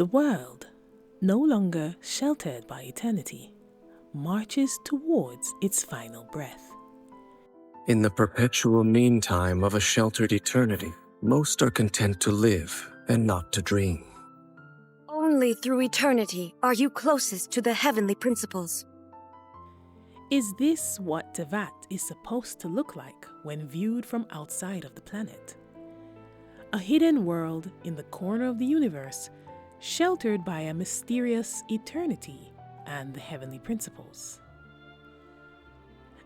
The world, no longer sheltered by eternity, marches towards its final breath. In the perpetual meantime of a sheltered eternity, most are content to live and not to dream. Only through eternity are you closest to the heavenly principles. Is this what Teyvat is supposed to look like when viewed from outside of the planet? A hidden world in the corner of the universe, sheltered by a mysterious eternity and the heavenly principles.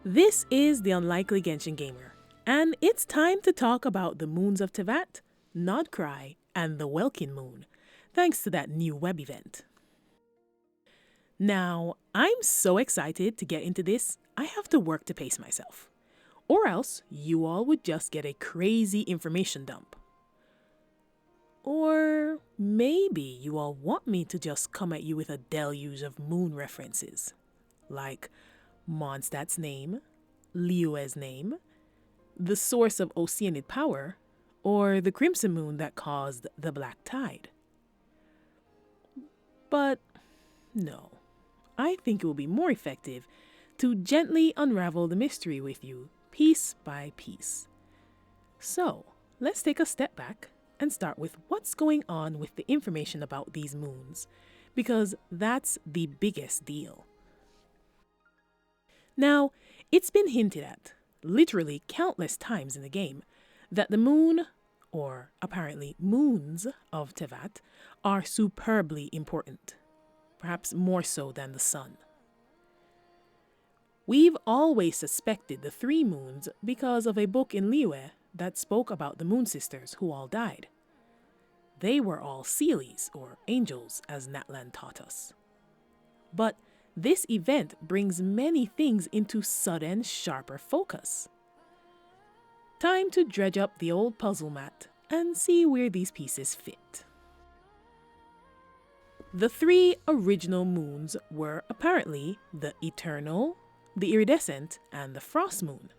This is the Unlikely Genshin Gamer, and it's time to talk about the moons of Teyvat, Nod Krai, and the Welkin moon, thanks to that new web event. Now, I'm so excited to get into this, I have to work to pace myself. Or else, you all would just get a crazy information dump. Or maybe you all want me to just come at you with a deluge of moon references, like Mondstadt's name, Liyue's name, the source of Oceanid power, or the crimson moon that caused the black tide. But no, I think it will be more effective to gently unravel the mystery with you, piece by piece. So, let's take a step back and start with what's going on with the information about these moons, because that's the biggest deal. Now, it's been hinted at, literally countless times in the game, that the moon, or apparently moons of Teyvat, are superbly important, perhaps more so than the sun. We've always suspected the three moons because of a book in Liyue that spoke about the moon sisters who all died. They were all seelies, or angels, as Natlan taught us. But this event brings many things into sudden, sharper focus. Time to dredge up the old puzzle mat and see where these pieces fit. The three original moons were apparently the Eternal, the Iridescent, and the Frost moon.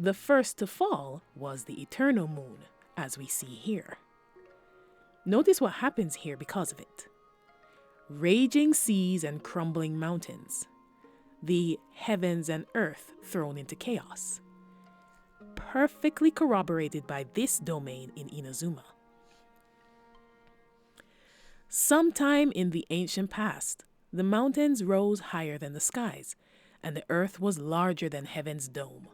The first to fall was the Eternal moon, as we see here. Notice what happens here because of it. Raging seas and crumbling mountains. The heavens and earth thrown into chaos. Perfectly corroborated by this domain in Inazuma. Sometime in the ancient past, the mountains rose higher than the skies, and the earth was larger than heaven's dome.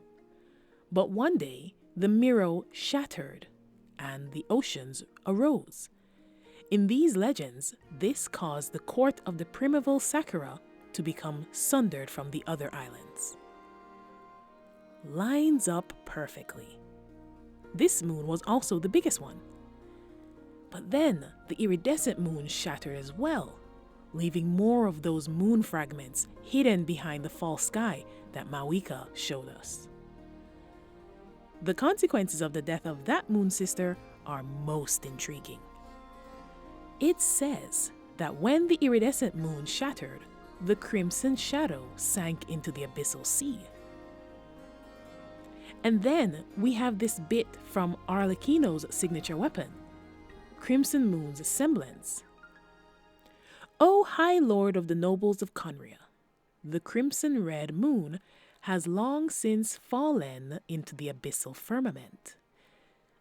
But one day, the mirror shattered, and the oceans arose. In these legends, this caused the court of the primeval Sakura to become sundered from the other islands. Lines up perfectly. This moon was also the biggest one. But then, the iridescent moon shattered as well, leaving more of those moon fragments hidden behind the false sky that Mawika showed us. The consequences of the death of that moon sister are most intriguing. It says that when the iridescent moon shattered, the crimson shadow sank into the abyssal sea. And then we have this bit from Arlecchino's signature weapon, Crimson Moon's semblance. O High Lord of the Nobles of Conria, the crimson red moon has long since fallen into the abyssal firmament,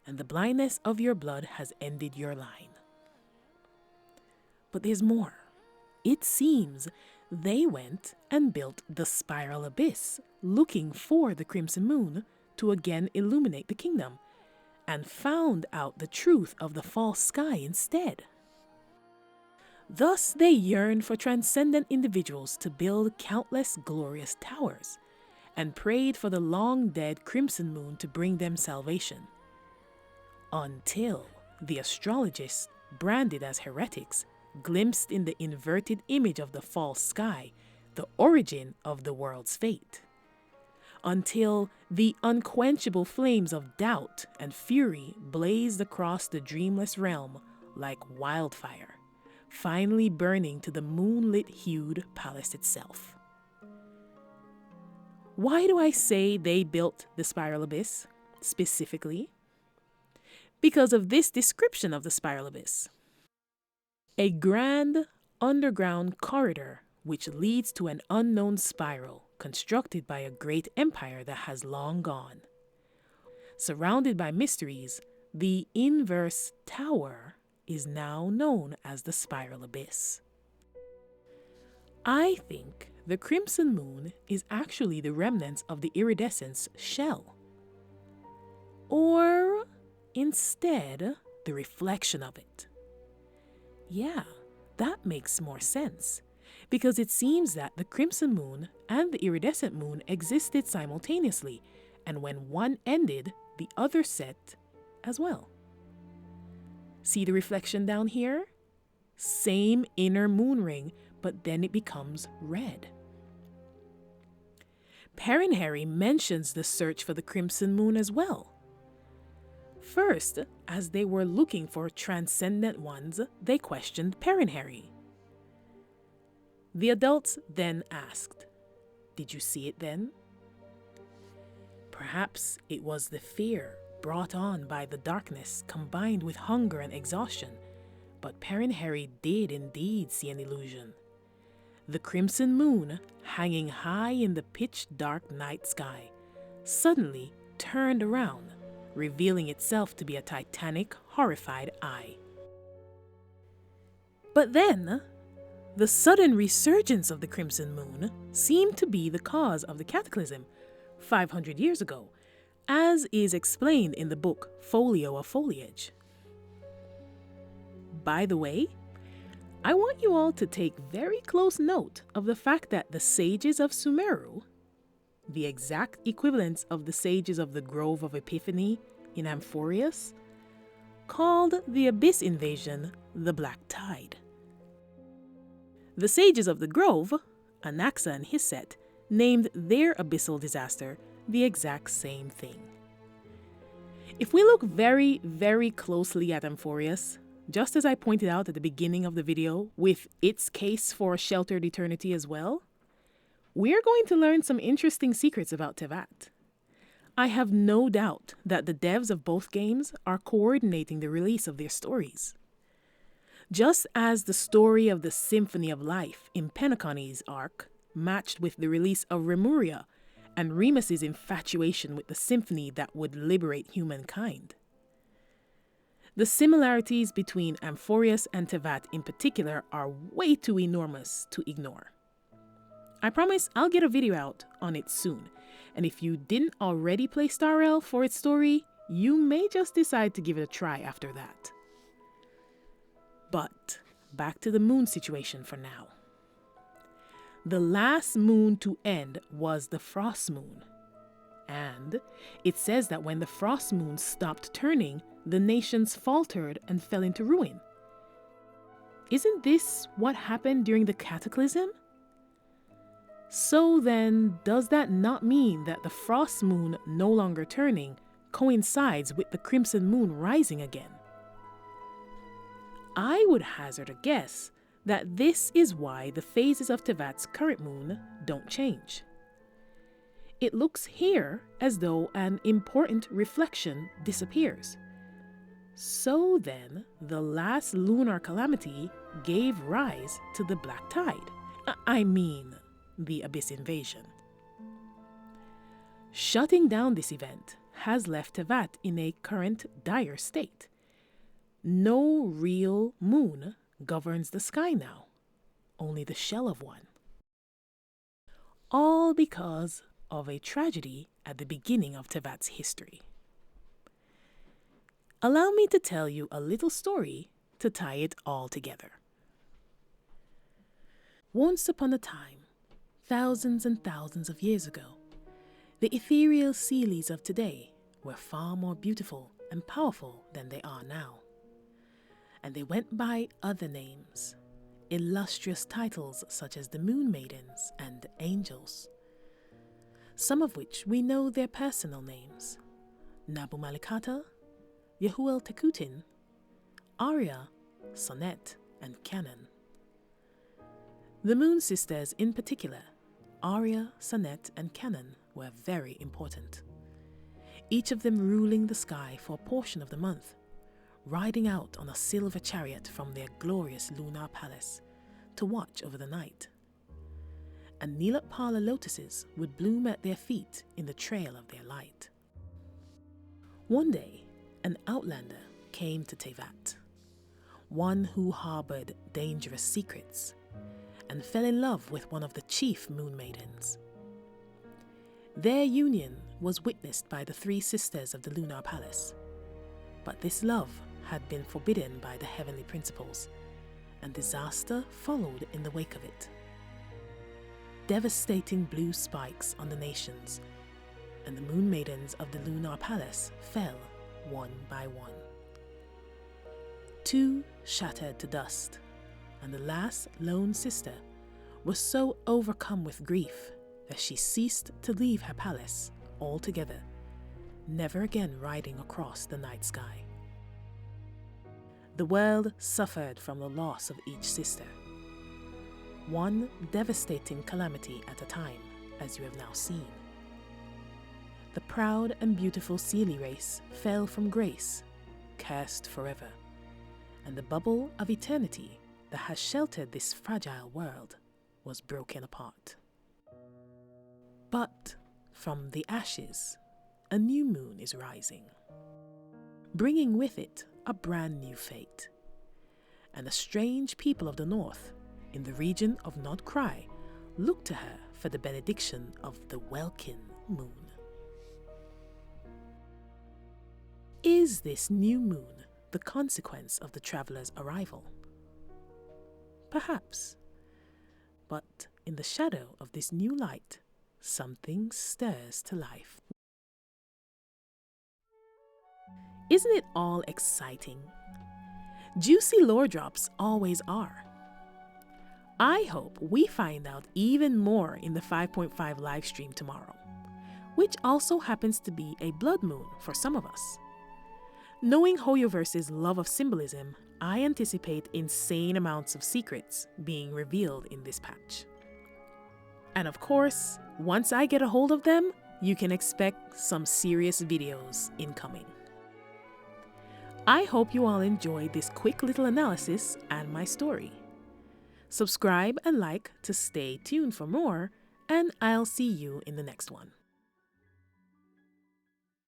and the blindness of your blood has ended your line. But there's more. It seems they went and built the spiral abyss, looking for the crimson moon to again illuminate the kingdom, and found out the truth of the false sky instead. Thus they yearned for transcendent individuals to build countless glorious towers, and prayed for the long-dead crimson moon to bring them salvation. Until the astrologists, branded as heretics, glimpsed in the inverted image of the false sky the origin of the world's fate. Until the unquenchable flames of doubt and fury blazed across the dreamless realm like wildfire, finally burning to the moonlit-hued palace itself. Why do I say they built the spiral abyss specifically? Because of this description of the spiral abyss. A grand underground corridor which leads to an unknown spiral constructed by a great empire that has long gone. Surrounded by mysteries, the inverse tower is now known as the Spiral Abyss. I think the Crimson Moon is actually the remnants of the iridescence shell. Or, instead, the reflection of it. Yeah, that makes more sense, because it seems that the Crimson Moon and the iridescent moon existed simultaneously, and when one ended, the other set as well. See the reflection down here? Same inner moon ring, but then it becomes red. Perrin mentions the search for the Crimson Moon as well. First, as they were looking for transcendent ones, they questioned Perrin. The adults then asked, "Did you see it then?" Perhaps it was the fear brought on by the darkness combined with hunger and exhaustion, but Perrin did indeed see an illusion. The Crimson Moon, hanging high in the pitch-dark night sky, suddenly turned around, revealing itself to be a titanic, horrified eye. But then, the sudden resurgence of the Crimson Moon seemed to be the cause of the cataclysm 500 years ago, as is explained in the book Folio of Foliage. By the way, I want you all to take very close note of the fact that the sages of Sumeru, the exact equivalents of the sages of the Grove of Epiphany in Amphorius, called the Abyss invasion the Black Tide. The sages of the Grove, Anaxa and his set, named their abyssal disaster the exact same thing. If we look very, very closely at Amphorius, just as I pointed out at the beginning of the video with its case for a sheltered eternity as well, we're going to learn some interesting secrets about Teyvat. I have no doubt that the devs of both games are coordinating the release of their stories. Just as the story of the Symphony of Life in Penacony's arc matched with the release of Remuria and Remus's infatuation with the symphony that would liberate humankind. The similarities between Amphorius and Teyvat in particular are way too enormous to ignore. I promise I'll get a video out on it soon, and if you didn't already play Star Rail for its story, you may just decide to give it a try after that. But back to the moon situation for now. The last moon to end was the Frost Moon, and it says that when the Frost Moon stopped turning, the nations faltered and fell into ruin. Isn't this what happened during the Cataclysm? So then, does that not mean that the Frost Moon no longer turning coincides with the Crimson Moon rising again? I would hazard a guess that this is why the phases of Teyvat's current moon don't change. It looks here as though an important reflection disappears. So then, the last lunar calamity gave rise to the Black Tide. I mean, the Abyss invasion. Shutting down this event has left Teyvat in a current dire state. No real moon governs the sky now, only the shell of one. All because of a tragedy at the beginning of Teyvat's history. Allow me to tell you a little story to tie it all together. Once upon a time, thousands and thousands of years ago, the ethereal seelies of today were far more beautiful and powerful than they are now. And they went by other names, illustrious titles such as the Moon Maidens and Angels, some of which we know their personal names: Nabu Malikata, Yehuel Tekutin, Arya, Sonnet, and Canon. The Moon Sisters in particular, Arya, Sonnet, and Canon, were very important, each of them ruling the sky for a portion of the month, riding out on a silver chariot from their glorious lunar palace to watch over the night. And Neelotpala lotuses would bloom at their feet in the trail of their light. One day, an outlander came to Teyvat, one who harbored dangerous secrets, and fell in love with one of the chief moon maidens. Their union was witnessed by the 3 sisters of the lunar palace, but this love had been forbidden by the heavenly principles, and disaster followed in the wake of it. Devastating blue spikes on the nations, and the moon maidens of the lunar palace fell one by one. 2 shattered to dust, and the last lone sister was so overcome with grief that she ceased to leave her palace altogether, never again riding across the night sky. The world suffered from the loss of each sister, one devastating calamity at a time, as you have now seen. The proud and beautiful Seelie race fell from grace, cursed forever, and the bubble of eternity that has sheltered this fragile world was broken apart. But from the ashes, a new moon is rising, bringing with it a brand new fate. And the strange people of the north, in the region of Nod Krai, look to her for the benediction of the Welkin moon. Is this new moon the consequence of the traveler's arrival? Perhaps. But in the shadow of this new light, something stirs to life. Isn't it all exciting? Juicy lore drops always are. I hope we find out even more in the 5.5 livestream tomorrow, which also happens to be a blood moon for some of us. Knowing Hoyoverse's love of symbolism, I anticipate insane amounts of secrets being revealed in this patch. And of course, once I get a hold of them, you can expect some serious videos incoming. I hope you all enjoyed this quick little analysis and my story. Subscribe and like to stay tuned for more, and I'll see you in the next one.